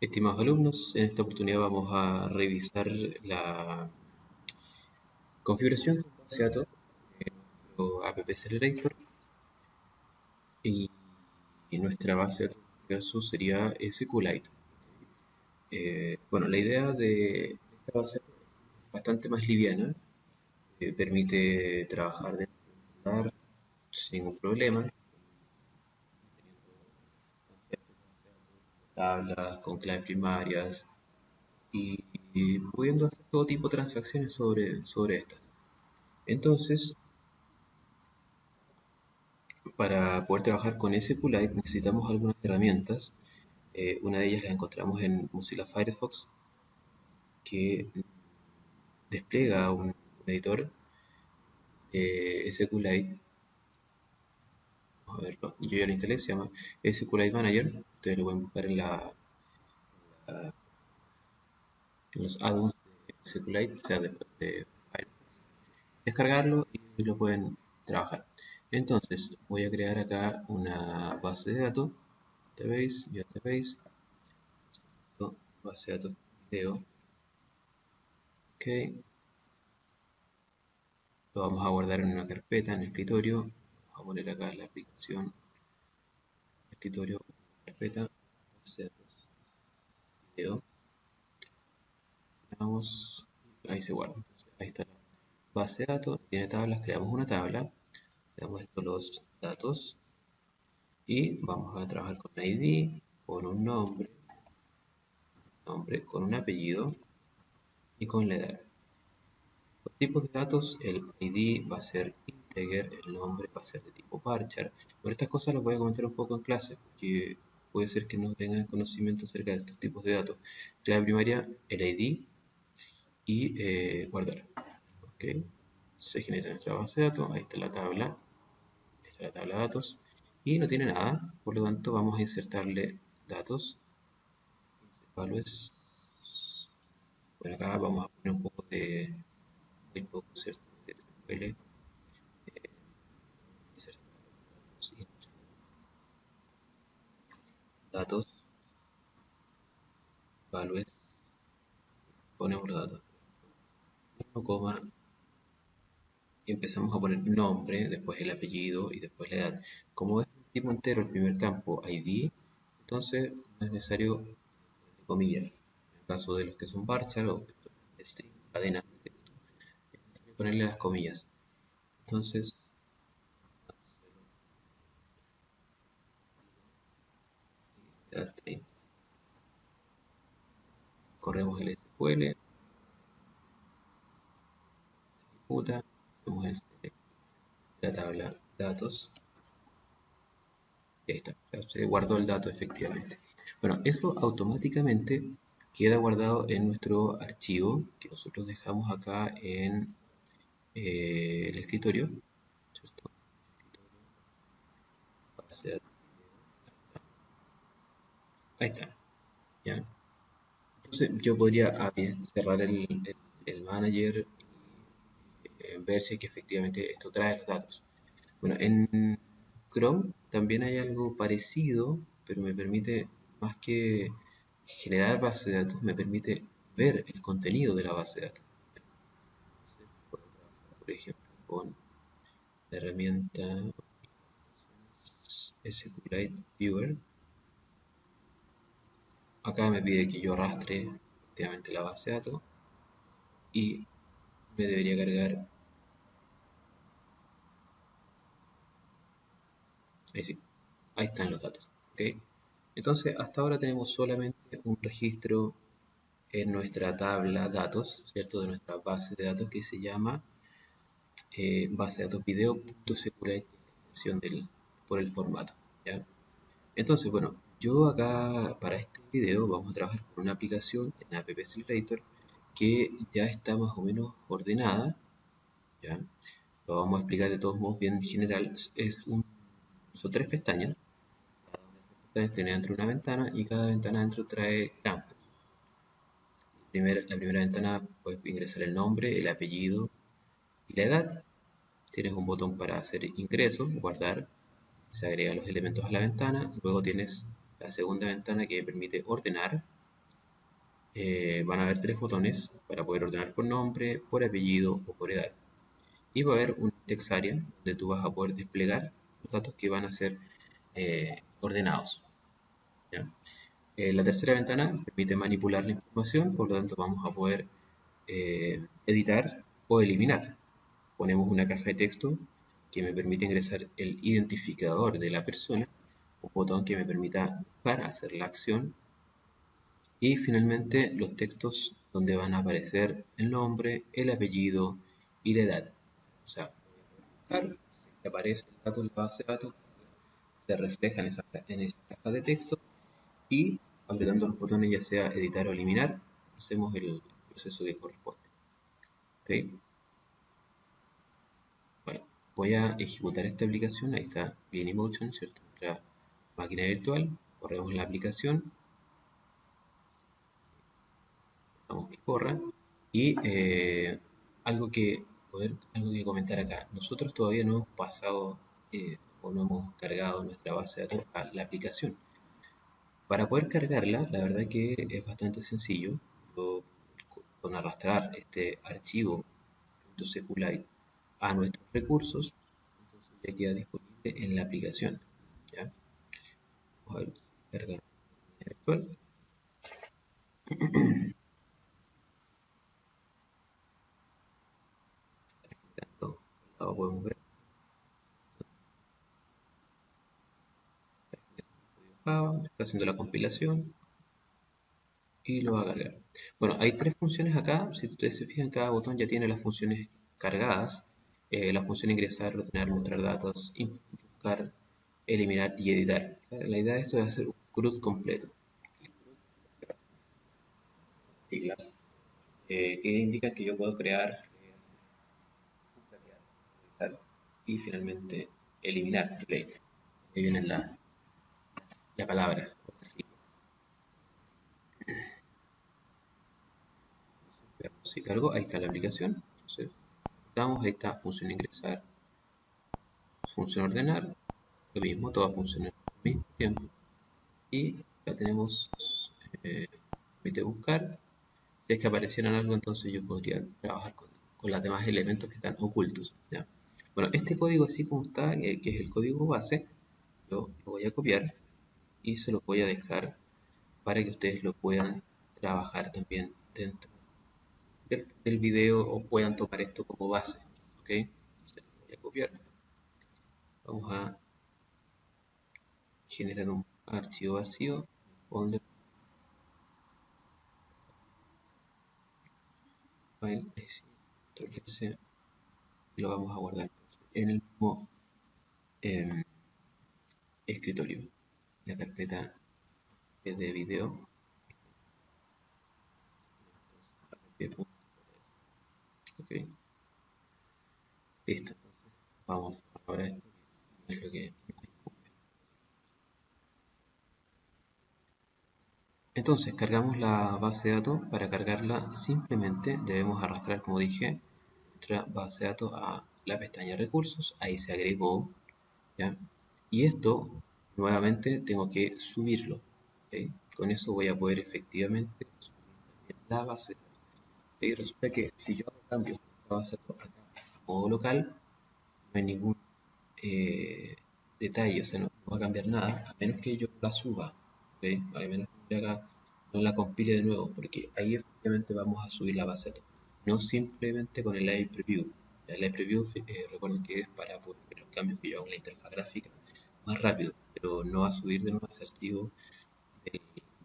Estimados alumnos, en esta oportunidad vamos a revisar la configuración con base de datos de nuestro App Accelerator y, nuestra base de datos en este caso sería SQLite. Bueno, la idea de esta base de datos es bastante más liviana, permite trabajar dentro del celular sin ningún problema, tablas con claves primarias y pudiendo hacer todo tipo de transacciones sobre estas. Entonces, para poder trabajar con SQLite necesitamos algunas herramientas. Una de ellas la encontramos en Mozilla Firefox, que despliega un editor SQLite. Vamos a verlo. Yo ya lo instalé, se llama SQLite Manager. Ustedes lo pueden buscar en los add-ons de SQLite, o sea, de Firefox. Descargarlo y lo pueden trabajar. Entonces, voy a crear acá una base de datos, database, base de datos video. Ok, lo vamos a guardar en una carpeta en el escritorio. Vamos a poner acá la aplicación escritorio, carpeta, base de datos video. Vamos, ahí se guarda. Ahí está la base de datos, tiene tablas, creamos una tabla, le damos esto los datos y vamos a trabajar con ID, con un nombre, con un apellido y con la edad. Los tipos de datos, el ID va a ser integer, el nombre va a ser de tipo varchar. Pero estas cosas las voy a comentar un poco en clase, porque puede ser que no tengan conocimiento acerca de estos tipos de datos. Clave primaria, el ID y guardar. ¿Okay? Se genera nuestra base de datos, ahí está la tabla de datos y no tiene nada, por lo tanto vamos a insertarle datos. Values. Bueno, acá vamos a poner un poco de muy poco, ¿cierto? De SQL. Insertar datos, values, ponemos los datos, 1, y empezamos a poner nombre, después el apellido y después la edad. Como es un tipo entero el primer campo ID, entonces no es necesario poner comillas. En el caso de los que son varchar o string, cadena de texto, es necesario ponerle las comillas. Entonces, edad 30. Corremos el SQL, ejecuta, hacemos la tabla datos. Y ahí está, se guardó el dato efectivamente. Bueno, esto automáticamente queda guardado en nuestro archivo que nosotros dejamos acá en el escritorio, ¿cierto? Ahí está, ¿ya? Entonces yo podría cerrar el manager y ver si es que efectivamente esto trae los datos. Bueno, en Chrome también hay algo parecido, pero me permite, más que generar base de datos, me permite ver el contenido de la base de datos. Entonces, puedo trabajar, por ejemplo, con la herramienta SQLite Viewer. Acá me pide que yo arrastre efectivamente la base de datos y me debería cargar. Ahí sí, ahí están los datos. ¿Okay? Entonces, hasta ahora tenemos solamente un registro en nuestra tabla datos, ¿cierto? De nuestra base de datos que se llama base de datos video.sqlite, por el formato, ¿ya? Entonces, bueno, yo acá para este video vamos a trabajar con una aplicación en App Accelerator que ya está más o menos ordenada, ¿ya? Lo vamos a explicar de todos modos bien general. Son tres pestañas, cada una de esas pestañas tiene dentro una ventana y cada ventana dentro trae campos. La primera ventana puedes ingresar el nombre, el apellido y la edad. Tienes un botón para hacer ingresos, guardar, se agregan los elementos a la ventana. Luego tienes la segunda ventana que permite ordenar. van a haber tres botones para poder ordenar por nombre, por apellido o por edad. Y va a haber un text area donde tú vas a poder desplegar los datos que van a ser ordenados. ¿Ya? La tercera ventana permite manipular la información, por lo tanto vamos a poder editar o eliminar. Ponemos una caja de texto que me permite ingresar el identificador de la persona, un botón que me permita buscar, hacer la acción, y finalmente los textos donde van a aparecer el nombre, el apellido y la edad. O sea, buscar, si aparece el dato en la base de datos, se refleja en esa caja de texto y apretando los botones ya sea editar o eliminar, hacemos el proceso que corresponde. ¿Okay? Bueno, voy a ejecutar esta aplicación, ahí está Genymotion, ¿cierto? Nuestra máquina virtual, corremos la aplicación, vamos que corra, y algo que comentar acá, nosotros todavía no hemos pasado o no hemos cargado nuestra base de datos a la aplicación. Para poder cargarla, la verdad que es bastante sencillo. Con arrastrar este archivo .seqlite a nuestros recursos, entonces ya queda disponible en la aplicación. ¿Ya? Vamos a ver si carga virtual. Ahora podemos ver. Está haciendo la compilación y lo va a cargar. Bueno, hay tres funciones acá. Si ustedes se fijan, cada botón ya tiene las funciones cargadas. La función ingresar, ordenar, mostrar datos, buscar, eliminar y editar. La idea de esto es hacer un CRUD completo. Siglas que indican que yo puedo crear, y finalmente eliminar. Ahí viene la palabra. Si cargo, ahí está la aplicación. Entonces, ahí está función ingresar, función ordenar, lo mismo, todas funcionan al mismo tiempo. Y ya tenemos, permite buscar. Si es que aparecieran algo, entonces yo podría trabajar con los demás elementos que están ocultos. ¿Ya? Bueno, este código así como está, que es el código base, yo lo voy a copiar y se lo voy a dejar para que ustedes lo puedan trabajar también dentro del video o puedan tomar esto como base. ¿Ok? Entonces lo voy a copiar. Vamos a generar un archivo vacío, folder, file, y lo vamos a guardar en el mismo escritorio, la carpeta de video. Ok, listo. Vamos ahora esto es lo que entonces cargamos la base de datos. Para cargarla simplemente debemos arrastrar, como dije, nuestra base de datos a la pestaña recursos. Ahí se agregó, ¿ya? Y esto nuevamente tengo que subirlo, ¿ok? Con eso voy a poder efectivamente subir la base de datos. ¿Ok? Resulta que si yo hago cambios en esta base de datos acá a modo local, no hay ningún detalle, o sea, no va a cambiar nada, a menos que yo la suba, ¿ok? A menos que yo no la compile de nuevo, porque ahí efectivamente vamos a subir la base de datos, no simplemente con el live preview. El live preview, recuerden que es para poder ver los cambios que yo hago en la interfaz gráfica más rápido, pero no va a subir de nuevo ese archivo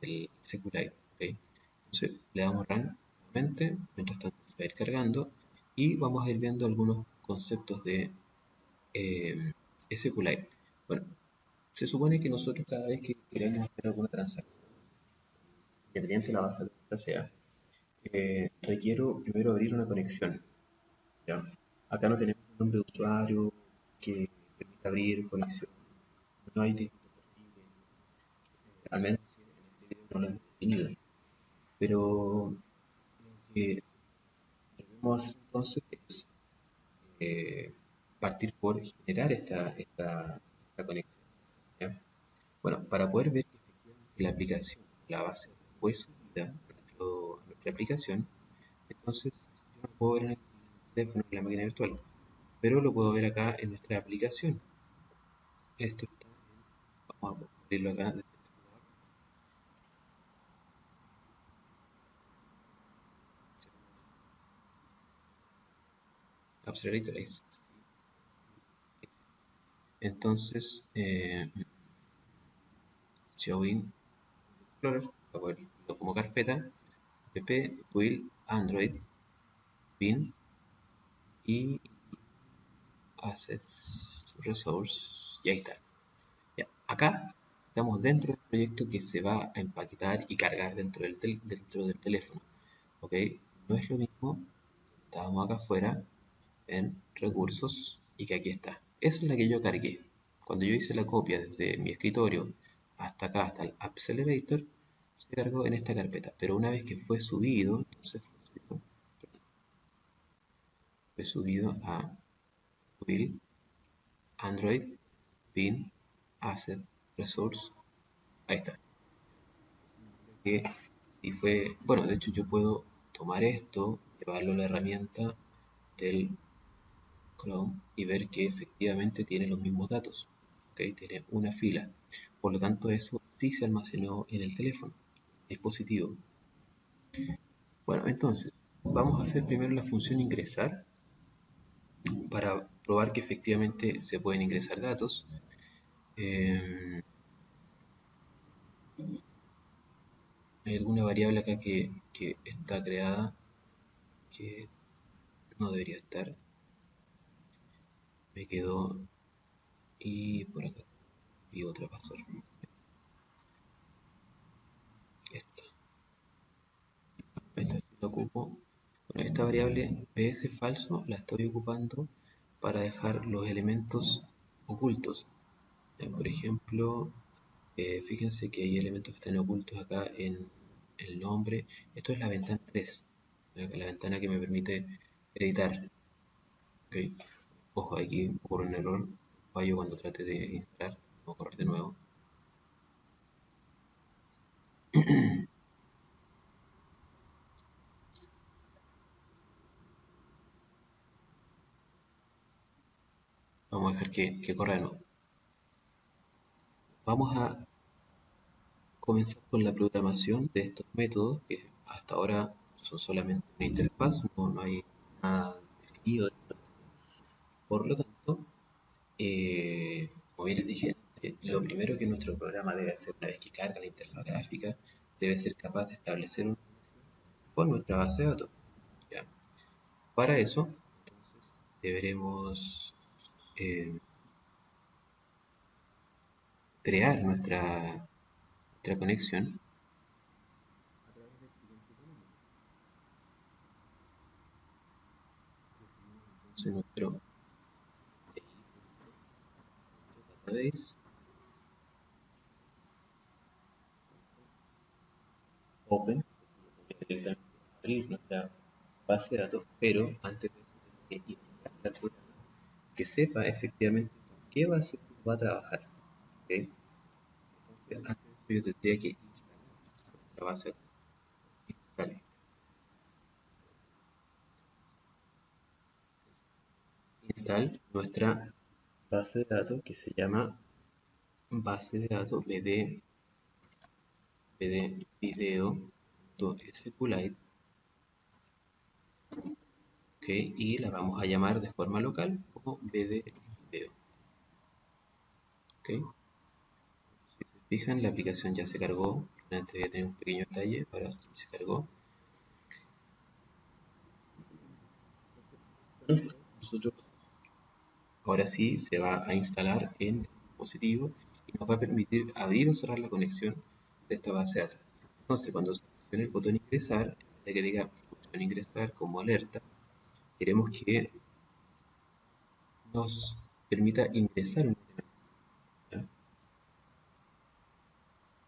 del SQLite, ¿ok? Entonces le damos run nuevamente, mientras tanto se va a ir cargando y vamos a ir viendo algunos conceptos de SQLite. Bueno, se supone que nosotros cada vez que queremos hacer alguna transacción, independiente de la base de datos que sea, requiero primero abrir una conexión. ¿Ya? Acá no tenemos un nombre de usuario que permita abrir conexión. No hay distintos perfiles, al menos en este video no lo hemos definido. Pero lo que debemos hacer entonces es partir por generar esta conexión. ¿Ya? Bueno, para poder ver que efectivamente la aplicación, la base, fue subida a nuestra aplicación. Entonces yo no puedo ver en el teléfono, en la máquina virtual, pero lo puedo ver acá en nuestra aplicación. Esto está vamos a abrirlo acá desde el Accelerator. Entonces, Showing Explorer, voy a ponerlo como carpeta, app, build, Android, bin y assets, resource, y ahí está. Ya, acá estamos dentro del proyecto que se va a empaquetar y cargar dentro del teléfono. ¿Ok? No es lo mismo, estábamos acá afuera en recursos y que aquí está. Esa es la que yo cargué. Cuando yo hice la copia desde mi escritorio hasta acá, hasta el Accelerator, se cargó en esta carpeta. Pero una vez que fue subido, entonces fue subido a Build, Android, Bin, Asset, Resource. Ahí está. Que si fue, bueno, de hecho yo puedo tomar esto, llevarlo a la herramienta del Chrome y ver que efectivamente tiene los mismos datos. ¿Ok? Tiene una fila. Por lo tanto, eso sí se almacenó en el teléfono, dispositivo. Bueno, entonces, vamos a hacer primero la función ingresar para probar que efectivamente se pueden ingresar datos. Hay alguna variable acá que está creada que no debería estar. Me quedó y por acá y otra pasar. Esta sí la ocupo. Bueno, esta variable ps falso la estoy ocupando para dejar los elementos ocultos. Por ejemplo, fíjense que hay elementos que están ocultos acá en el nombre. Esto es la ventana 3, la ventana que me permite editar. ¿Okay? Ojo, aquí ocurre un error, fallo cuando trate de instalar. Voy a correr de nuevo. Vamos a dejar que corra de nuevo. Vamos a comenzar con la programación de estos métodos que hasta ahora son solamente una interfaz, no hay nada definido. Por lo tanto, como bien les dije, lo primero que nuestro programa debe hacer una vez que carga la interfaz gráfica, debe ser capaz de establecer una con nuestra base de datos. ¿Ya? Para eso, entonces, deberemos crear nuestra conexión. Entonces, nuestro database open, directamente abrir nuestra base de datos, pero antes de eso tenemos que indicar al programa que sepa efectivamente con qué base va a trabajar. ¿Okay? Entonces, antes de eso yo tendría que instalar nuestra base de datos. Install nuestra base de datos que se llama base de datos bd video.sqlite. Okay, y la vamos a llamar de forma local como bd video. Okay. Si se fijan, la aplicación ya se cargó. Antes había tenido un pequeño detalle, ahora se cargó. Nosotros ahora sí se va a instalar en el dispositivo y nos va a permitir abrir o cerrar la conexión de esta base de datos. Entonces, cuando se presione el botón ingresar, en vez de que diga función ingresar como alerta, queremos que nos permita ingresar un elemento. ¿Ya?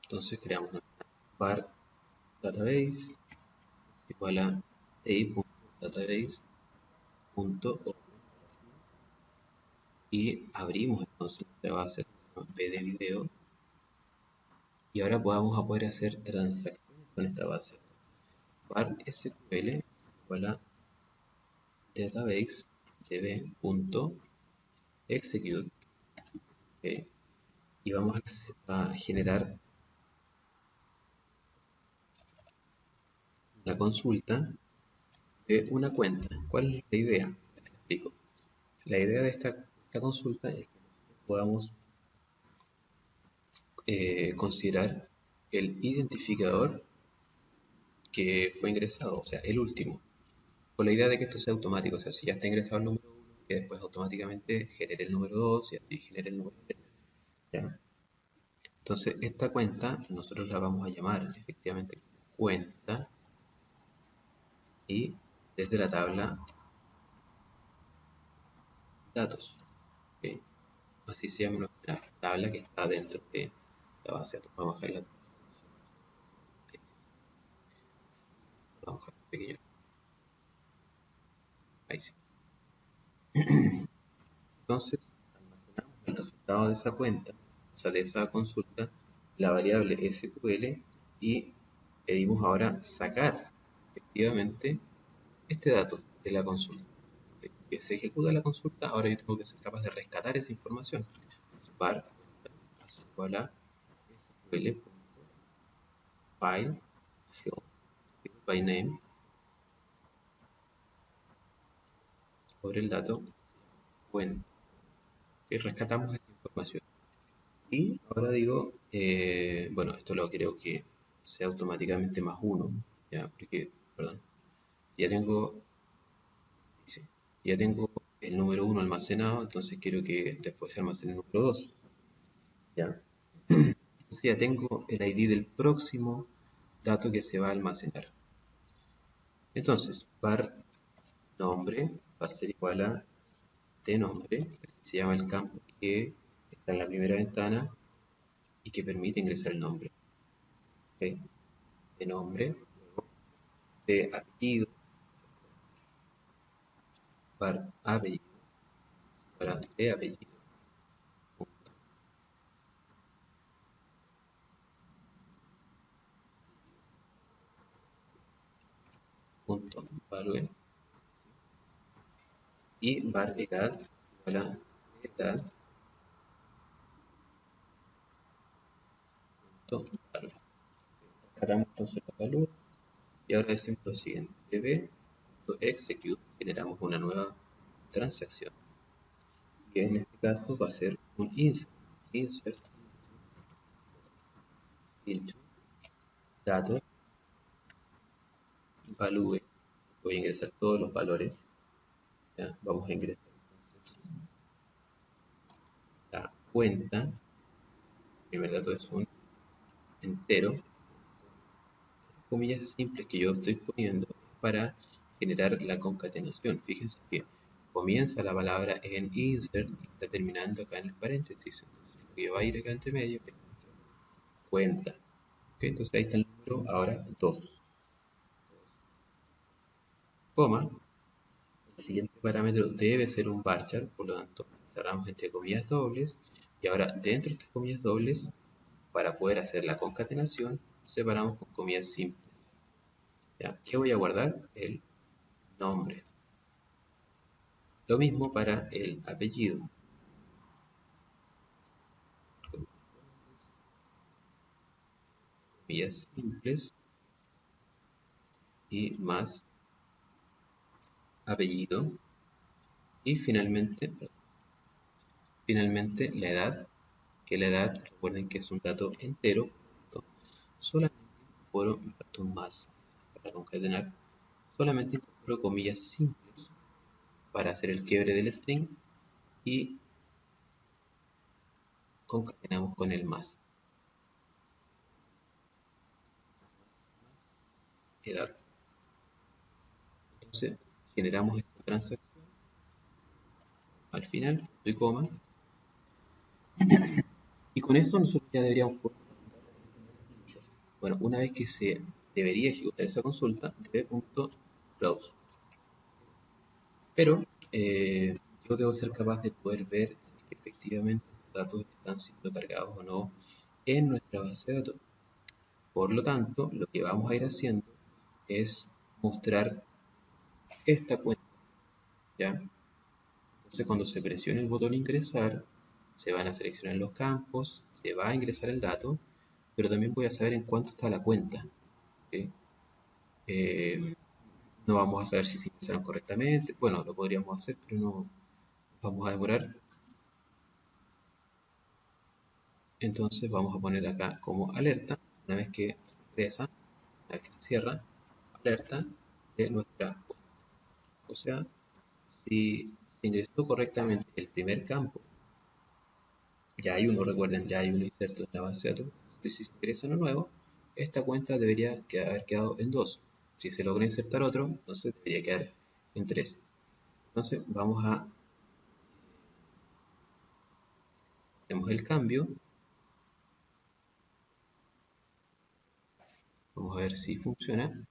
Entonces creamos nuestra var database igual a database.open y abrimos entonces nuestra base de video y ahora vamos a poder hacer transacciones con esta base. var SQL igual a database db.execute, ¿okay? Y vamos a generar la consulta de una cuenta. ¿Cuál es la idea? Les explico. La idea de esta consulta es que podamos considerar el identificador que fue ingresado, o sea, el último, con la idea de que esto sea automático, o sea, si ya está ingresado el número 1, que después automáticamente genere el número 2 y así genere el número 3. ¿Ya? Entonces, esta cuenta nosotros la vamos a llamar efectivamente cuenta y desde la tabla datos. ¿Okay? Así se llama nuestra tabla que está dentro de la base de datos. Vamos a bajarla. Vamos a bajar pequeño. Ahí sí. Entonces, almacenamos el resultado de esa cuenta, o sea, de esa consulta, la variable SQL y pedimos ahora sacar efectivamente este dato de la consulta. Que se ejecuta la consulta, ahora yo tengo que ser capaz de rescatar esa información. Entonces, var así igual a SQL.file field by name sobre el dato cuenta. Y rescatamos esa información. Y ahora digo, bueno, esto lo creo que sea automáticamente más 1, ya, porque, perdón, ya tengo, sí, ya tengo el número 1 almacenado, entonces quiero que después se almacene el número 2, ya. Entonces ya tengo el ID del próximo dato que se va a almacenar. Entonces, var nombre va a ser igual a de nombre, que se llama el campo que está en la primera ventana y que permite ingresar el nombre. ¿Okay? De nombre, de apellido, var apellido, para de apellido, punto value, y var edad, para edad, punto value. Cargamos entonces los valores y ahora decimos lo siguiente: db.execute, generamos una nueva transacción y en este caso va a ser un insert into datos value. Voy a ingresar todos los valores. ¿Ya? Vamos a ingresar entonces la cuenta. El primer dato es un entero, comillas simples que yo estoy poniendo para generar la concatenación. Fíjense que comienza la palabra en insert y está terminando acá en el paréntesis. Entonces, lo que va a ir acá entre medio es cuenta. ¿Okay? Entonces ahí está el número ahora 2, coma. El siguiente parámetro debe ser un varchar, por lo tanto cerramos entre comillas dobles y ahora dentro de estas comillas dobles, para poder hacer la concatenación, separamos con comillas simples. ¿Ya? ¿Qué voy a guardar? El nombre. Lo mismo para el apellido. Comillas simples y más apellido. Y finalmente la edad, que la edad, recuerden que es un dato entero, solamente incorporo un dato más para concatenar, solamente incorporo comillas simples para hacer el quiebre del string y concatenamos con el más. Edad. Entonces generamos esta transacción al final, punto y coma, y con esto nosotros ya deberíamos poder. Bueno, una vez que se debería ejecutar esa consulta, db.close. Pero yo debo ser capaz de poder ver que efectivamente los datos están siendo cargados o no en nuestra base de datos. Por lo tanto, lo que vamos a ir haciendo es mostrar esta cuenta, ¿ya? Entonces cuando se presione el botón ingresar, se van a seleccionar los campos, se va a ingresar el dato, pero también voy a saber en cuánto está la cuenta, ¿ok? Eh, no vamos a saber si se ingresaron correctamente, bueno, lo podríamos hacer, pero no vamos a demorar. Entonces vamos a poner acá como alerta, una vez que se ingresa, una vez que se cierra, alerta de nuestra cuenta. O sea, si se ingresó correctamente el primer campo, ya hay uno, recuerden, ya hay uno inserto en la base de datos. Si se ingresa uno nuevo, esta cuenta debería haber quedado en 2. Si se logra insertar otro, entonces debería quedar en 3. Entonces vamos a, hacemos el cambio, vamos a ver si funciona.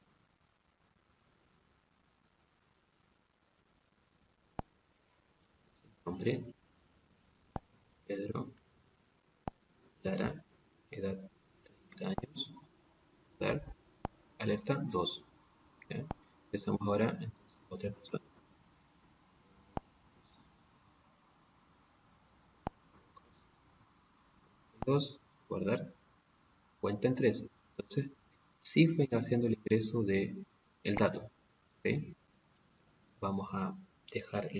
Nombre, Pedro Lara, edad 30 años, dar, alerta 2. ¿Ya? Empezamos ahora entonces, otra persona. 2, guardar, cuenta en 3. Entonces, sí fue haciendo el ingreso de el dato. ¿Ok? Vamos a dejar